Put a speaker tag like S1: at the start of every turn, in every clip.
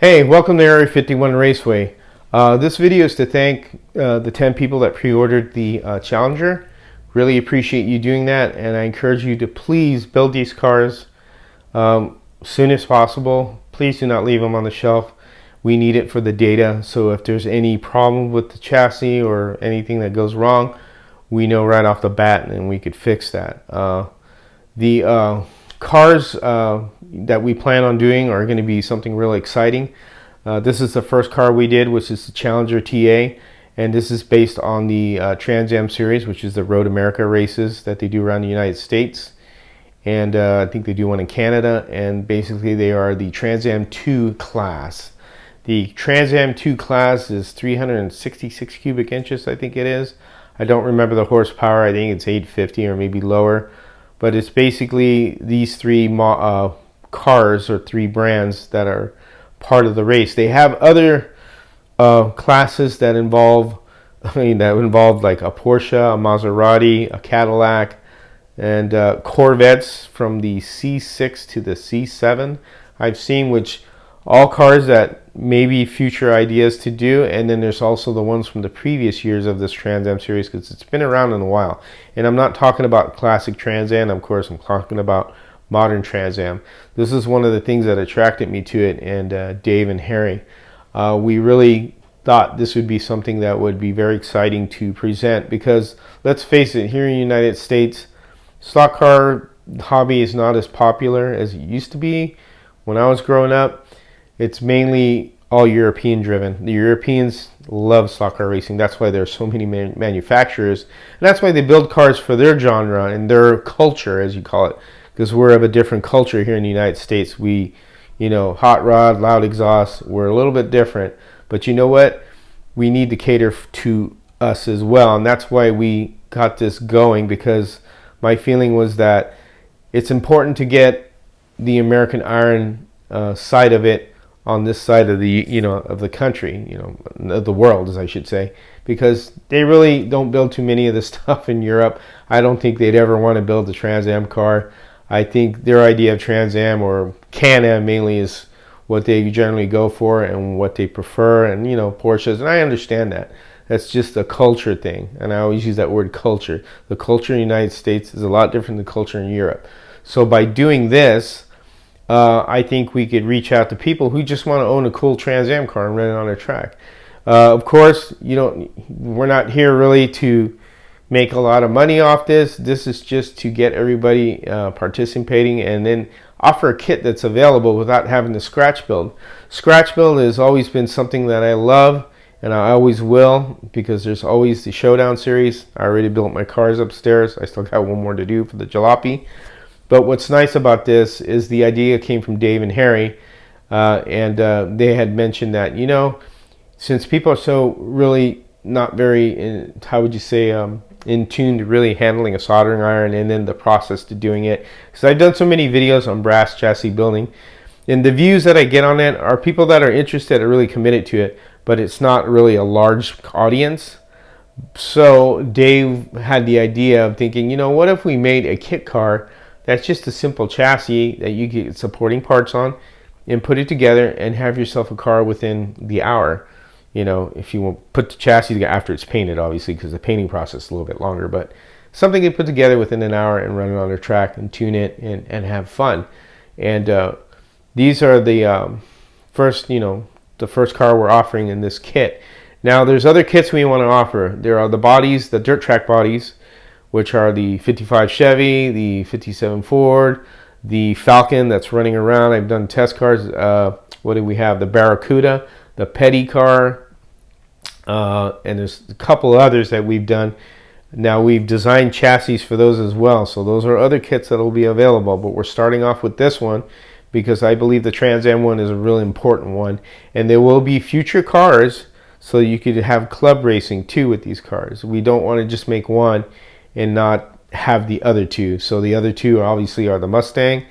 S1: Hey, welcome to Area 51 Raceway. This video is to thank the 10 people that pre-ordered the Challenger. Really appreciate you doing that, and I encourage you to please build these cars soon as possible. Please do not leave them on the shelf. We need it for the data, so if there's any problem with the chassis or anything that goes wrong, we know right off the bat and we could fix that. The cars that we plan on doing are going to be something really exciting. This is the first car we did, which is the Challenger TA, and this is based on the Trans Am series, which is the Road America races that they do around the United States, and I think they do one in Canada, and basically they are the Trans Am 2 class. The Trans Am 2 class is 366 cubic inches, I think it is. I don't remember the horsepower. I think it's 850 or maybe lower. But it's basically these three cars or three brands that are part of the race. They have other classes that involve, like a Porsche, a Maserati, a Cadillac, and Corvettes from the C6 to the C7 I've seen, which all cars that maybe future ideas to do. And then there's also the ones from the previous years of this Trans Am series, because it's been around in a while. And I'm not talking about classic Trans Am, of course. I'm talking about modern Trans Am. This is one of the things that attracted me to it, and Dave and Harry. We really thought this would be something that would be very exciting to present, because let's face it, here in the United States, stock car hobby is not as popular as it used to be when I was growing up. It's mainly all European driven. The Europeans love stock car racing. That's why there are so many manufacturers. And that's why they build cars for their genre and their culture, as you call it. Because we're of a different culture here in the United States. We, hot rod, loud exhaust, we're a little bit different. But you know what? We need to cater to us as well. And that's why we got this going, because my feeling was that it's important to get the American Iron side of it on this side of the of the country, of the world, as I should say, because they really don't build too many of this stuff in Europe. I don't think they'd ever want to build a Trans Am car. I think their idea of Trans Am, or Can-Am mainly, is what they generally go for and what they prefer, and Porsches, and I understand that. That's just a culture thing, and I always use that word culture. The culture in the United States is a lot different than the culture in Europe. So by doing this, I think we could reach out to people who just want to own a cool Trans Am car and run it on their track. Of course, we're not here really to make a lot of money off this. This is just to get everybody participating, and then offer a kit that's available without having to scratch build. Scratch build has always been something that I love, and I always will, because there's always the Showdown series. I already built my cars upstairs. I still got one more to do for the Jalopy. But what's nice about this is the idea came from Dave and Harry, and they had mentioned that, since people are so really not very, in tune to really handling a soldering iron, and then the process to doing it. Because I've done so many videos on brass chassis building, and the views that I get on it are people that are interested, are really committed to it, but it's not really a large audience. So Dave had the idea of thinking, what if we made a kit car that's just a simple chassis that you get supporting parts on, and put it together and have yourself a car within the hour. If you want put the chassis together after it's painted, obviously, because the painting process is a little bit longer, but something you put together within an hour and run it on the track and tune it and have fun. And these are the the first car we're offering in this kit. Now there's other kits we want to offer. There are the bodies, the dirt track bodies, which are the 55 Chevy, the 57 Ford, the Falcon that's running around. I've done test cars. What do we have? The Barracuda, the Petty car, and there's a couple others that we've done. Now we've designed chassis for those as well, so those are other kits that will be available, but we're starting off with this one because I believe the Trans Am one is a really important one, and there will be future cars, so you could have club racing too with these cars. We don't want to just make one and not have the other two. So the other two obviously are the Mustang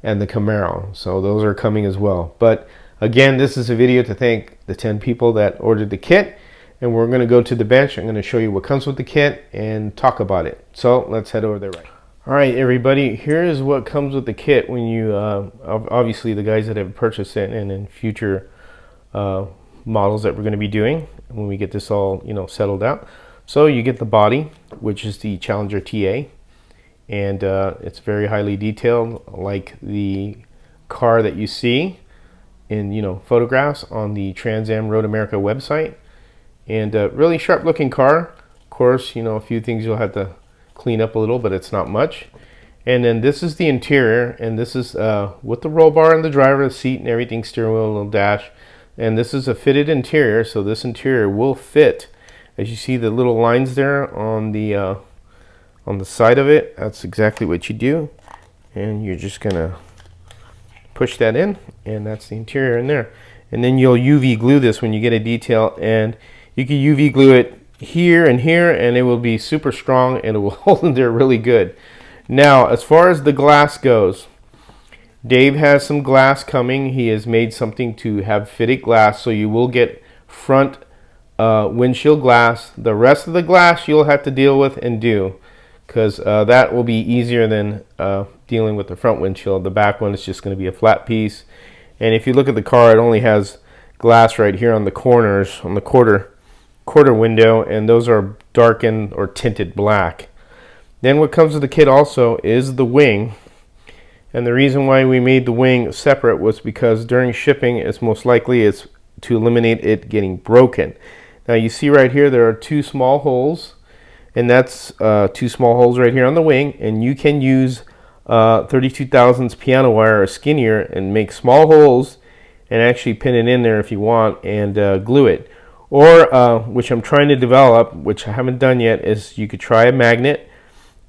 S1: and the Camaro. So those are coming as well. But again, this is a video to thank the 10 people that ordered the kit. And we're going to go to the bench. I'm going to show you what comes with the kit and talk about it. So let's head over there right. All right, everybody, here is what comes with the kit when you, obviously the guys that have purchased it and in future models that we're going to be doing when we get this all, you know, settled out. So you get the body, which is the Challenger TA, and it's very highly detailed, like the car that you see in, you know, photographs on the Trans Am Road America website. And really sharp looking car. Of course, you know, a few things you'll have to clean up a little, but it's not much. And then this is the interior, and this is with the roll bar and the driver's seat and everything, steering wheel, little dash. And this is a fitted interior, so this interior will fit. As you see the little lines there on the side of it, that's exactly what you do. And you're just gonna push that in, and that's the interior in there. And then you'll UV glue this when you get a detail, and you can UV glue it here and here, and it will be super strong and it will hold in there really good. Now, as far as the glass goes, Dave has some glass coming. He has made something to have fitted glass, so you will get front windshield glass. The rest of the glass you'll have to deal with and do, because that will be easier than dealing with the front windshield. The back one is just going to be a flat piece. And if you look at the car, it only has glass right here on the corners, on the quarter window, and those are darkened or tinted black. Then what comes with the kit also is the wing. And the reason why we made the wing separate was because during shipping, it's most likely it's to eliminate it getting broken. Now you see right here there are two small holes, and that's two small holes right here on the wing, and you can use 32 thousandths piano wire or skinnier and make small holes and actually pin it in there if you want, and glue it. Or which I'm trying to develop, which I haven't done yet, is you could try a magnet,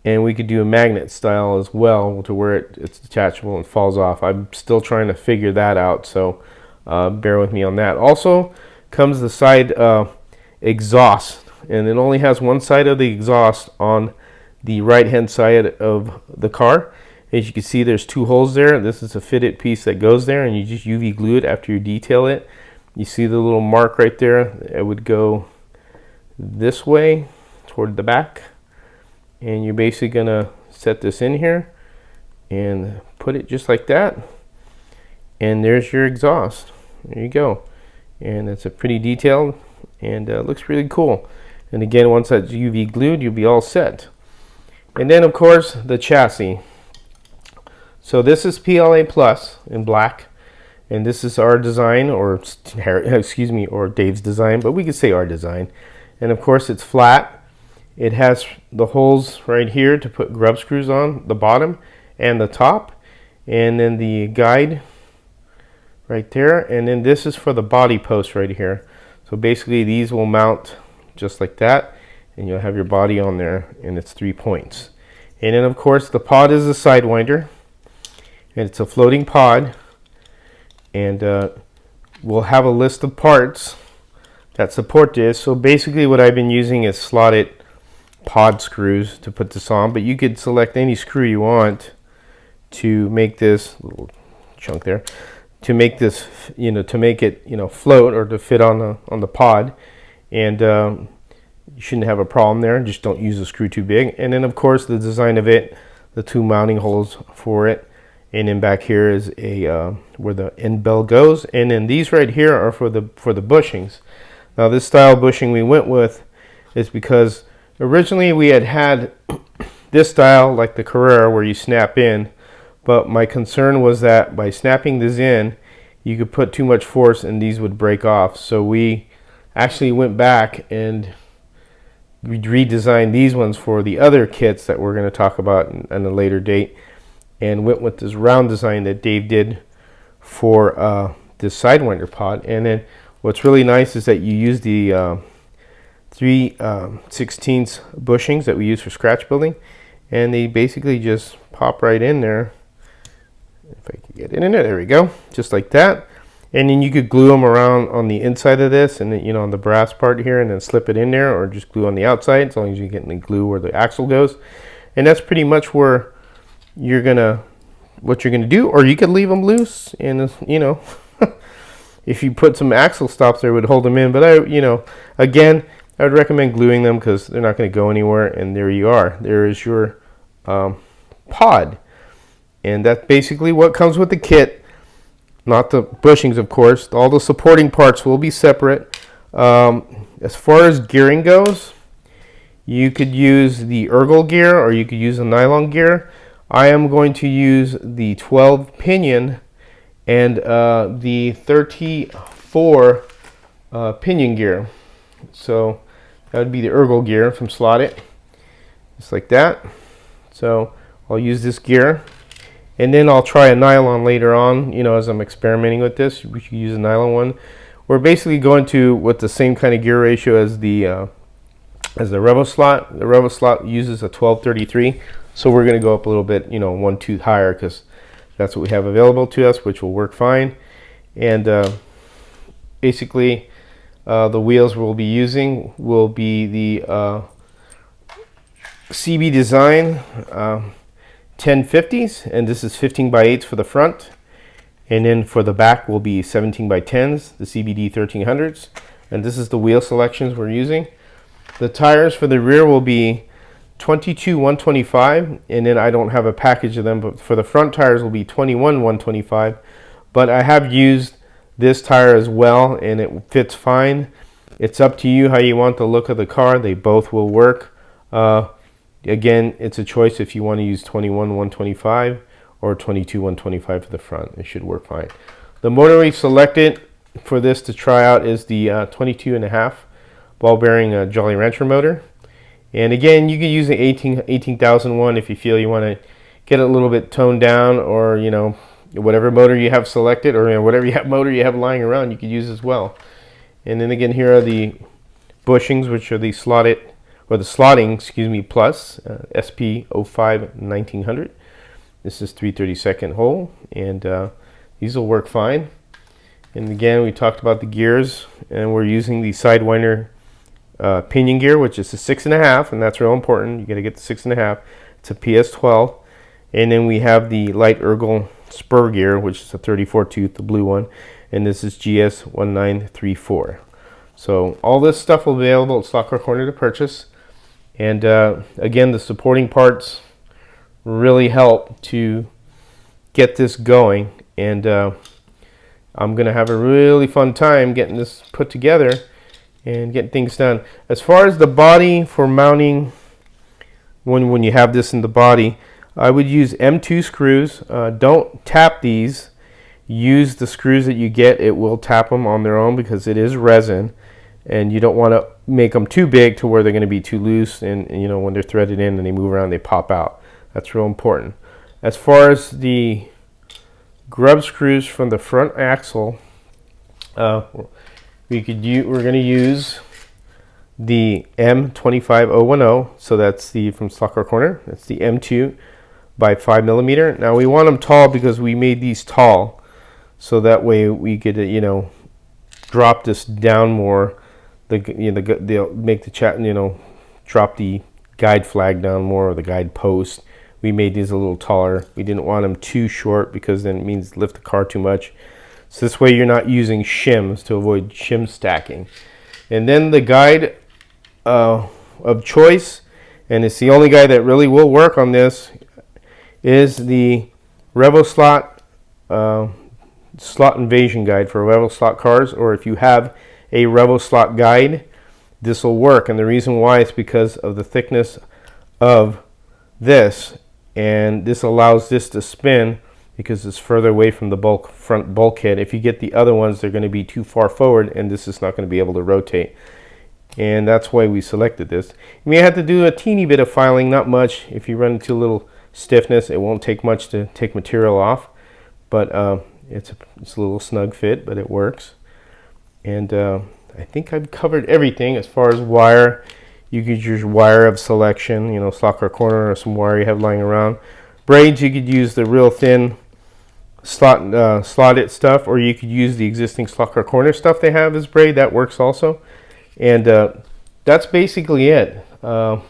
S1: and we could do a magnet style as well to where it's detachable and falls off. I'm still trying to figure that out, so bear with me on that. Also comes the side exhaust, and it only has one side of the exhaust on the right hand side of the car. As you can see, there's two holes there. This is a fitted piece that goes there, and you just UV glue it after you detail it. You see the little mark right there? It would go this way toward the back, and you're basically gonna set this in here and put it just like that, and there's your exhaust. There you go. And it's a pretty detailed, and looks really cool. And again, once that's UV glued, you'll be all set. And then of course the chassis. So this is PLA Plus in black, and this is our design, or excuse me, or Dave's design, but we could say our design. And of course it's flat. It has the holes right here to put grub screws on the bottom and the top, and then the guide right there, and then this is for the body post right here. So basically these will mount just like that, and you'll have your body on there, and it's 3 points. And then of course the pod is a Sidewinder, and it's a floating pod, and we'll have a list of parts that support this. So basically what I've been using is slotted pod screws to put this on, but you could select any screw you want to make this little chunk there, to make this, you know, to make it, you know, float or to fit on the pod. And you shouldn't have a problem there. Just don't use a screw too big. And then of course the design of it, the two mounting holes for it, and then back here is a where the end bell goes, and then these right here are for the bushings. Now this style bushing we went with is because originally we had this style like the Carrera where you snap in, but my concern was that by snapping this in you could put too much force and these would break off. So we actually went back and we redesigned these ones for the other kits that we're going to talk about in a later date, and went with this round design that Dave did for this Sidewinder pod. And then what's really nice is that you use the 3/16 bushings that we use for scratch building, and they basically just pop right in there. If I can get it in there, there we go, just like that. And then you could glue them around on the inside of this, and then, you know, on the brass part here, and then slip it in there, or just glue on the outside, as long as you get the glue where the axle goes. And that's pretty much where what you're gonna do. Or you could leave them loose, and you know, if you put some axle stops there, it would hold them in. But you know, again, I would recommend gluing them because they're not going to go anywhere. And there you are. There is your pod, and that's basically what comes with the kit. not the bushings, of course. All the supporting parts will be separate. As far as gearing goes, you could use the ergo gear or you could use a nylon gear. I am going to use the 12 pinion and the 34 pinion gear. So that would be the ergo gear from Slot-It, just like that. So I'll use this gear, and then I'll try a nylon later on, you know, as I'm experimenting with this. We should use a nylon one. We're basically going to with the same kind of gear ratio as the RevoSlot. The RevoSlot uses a 1233, so we're going to go up a little bit, you know, 1 tooth higher, because that's what we have available to us, which will work fine. And basically the wheels we'll be using will be the CB Design 1050s, and this is 15x8s for the front, and then for the back will be 17x10s, the CBD 1300s, and this is the wheel selections we're using. The tires for the rear will be 22 125, and then I don't have a package of them, but for the front tires will be 21 125, but I have used this tire as well and it fits fine. It's up to you how you want the look of the car. They both will work. Again, it's a choice if you want to use 21 125 or 22 125 for the front. It should work fine. The motor we selected for this to try out is the 22.5 ball bearing Jolly Rancher motor. And again, you can use the 18,001 if you feel you want to get it a little bit toned down, or you know, whatever motor you have selected, or you know, whatever motor you have lying around, you could use as well. And then again, here are the bushings, which are the Slot-It, or the slotting, excuse me, plus SP05 1900. This is 3/32 hole, and these will work fine. And again, we talked about the gears, and we're using the Sidewinder pinion gear, which is a 6.5, and that's real important. You got to get the 6.5. It's a PS12, and then we have the light ergo spur gear, which is a 34 tooth, the blue one, and this is GS1934. So all this stuff will be available at Slot Car Corner to purchase. And again, the supporting parts really help to get this going, and I'm gonna have a really fun time getting this put together and getting things done. As far as the body for mounting, when you have this in the body, I would use M2 screws. Don't tap these. Use the screws that you get. It will tap them on their own because it is resin, and you don't want to make them too big to where they're going to be too loose, and you know, when they're threaded in and they move around, they pop out. That's real important. As far as the grub screws from the front axle, we're going to use the M25010. So that's the from Slot Car Corner. That's the M2 by 5 millimeter. Now we want them tall because we made these tall, so that way we could, you know, drop this down more. They'll make the chat, you know, drop the guide flag down more, or the guide post. We made these a little taller. We didn't want them too short because then it means lift the car too much. So this way you're not using shims to avoid shim stacking. And then the guide of choice, and it's the only guide that really will work on this, is the RevoSlot slot invasion guide for RevoSlot cars, or if you have a RevoSlot guide, this will work. And the reason why is because of the thickness of this, and this allows this to spin because it's further away from the front bulkhead. If you get the other ones, they're going to be too far forward, and this is not going to be able to rotate. And that's why we selected this. You may have to do a teeny bit of filing, not much. If you run into a little stiffness, it won't take much to take material off, but it's a little snug fit, but it works. And I think I've covered everything. As far as wire, you could use wire of selection, you know, Slot Car Corner, or some wire you have lying around. Braids, you could use the real thin Slot-It stuff, or you could use the existing Slot Car Corner stuff they have as braid. That works also. And that's basically it. I'm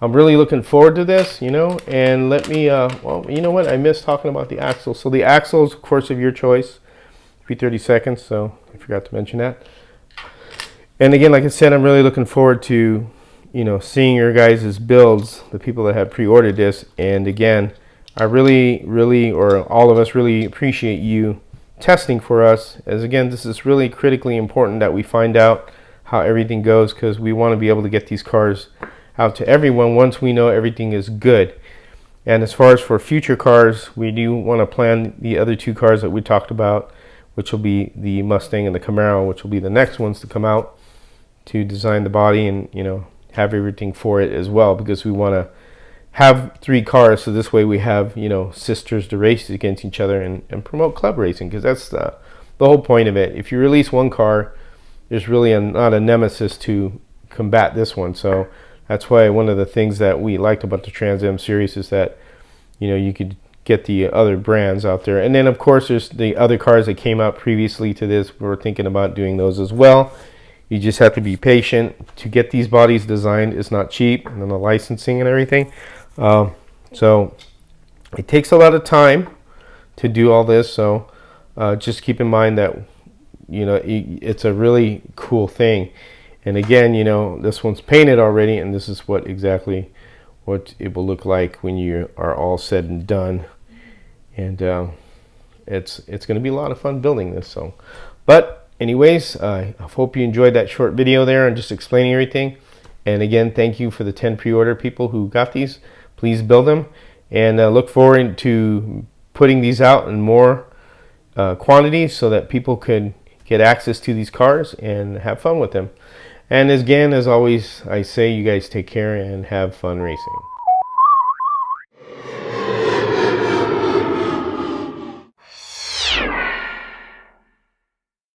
S1: really looking forward to this, you know. And let me, well, you know what? I missed talking about the axle. So the axle is, of course, of your choice. 3/32, so I forgot to mention that. And again, like I said, I'm really looking forward to, you know, seeing your guys' builds, the people that have pre-ordered this. And again, I really, or all of us really appreciate you testing for us, as again, this is really critically important that we find out how everything goes, because we want to be able to get these cars out to everyone once we know everything is good. And as far as for future cars, we do want to plan the other two cars that we talked about, which will be the Mustang and the Camaro, which will be the next ones to come out, to design the body and, you know, have everything for it as well, because we want to have 3 cars, so this way we have, you know, sisters to race against each other and promote club racing, because that's the whole point of it. If you release one car, there's really not a nemesis to combat this one. So that's why one of the things that we liked about the Trans Am series is that, you know, you could get the other brands out there. And then of course there's the other cars that came out previously to this. We're thinking about doing those as well. You just have to be patient to get these bodies designed. It's not cheap, and then the licensing and everything. So it takes a lot of time to do all this. So just keep in mind that, you know, it's a really cool thing. And again, you know, this one's painted already, and this is what exactly what it will look like when you are all said and done. And it's going to be a lot of fun building this. So, but anyways, I hope you enjoyed that short video there and just explaining everything. And again, thank you for the 10 pre-order people who got these. Please build them, and look forward to putting these out in more quantities so that people could get access to these cars and have fun with them. And again, as always, I say, you guys take care and have fun racing.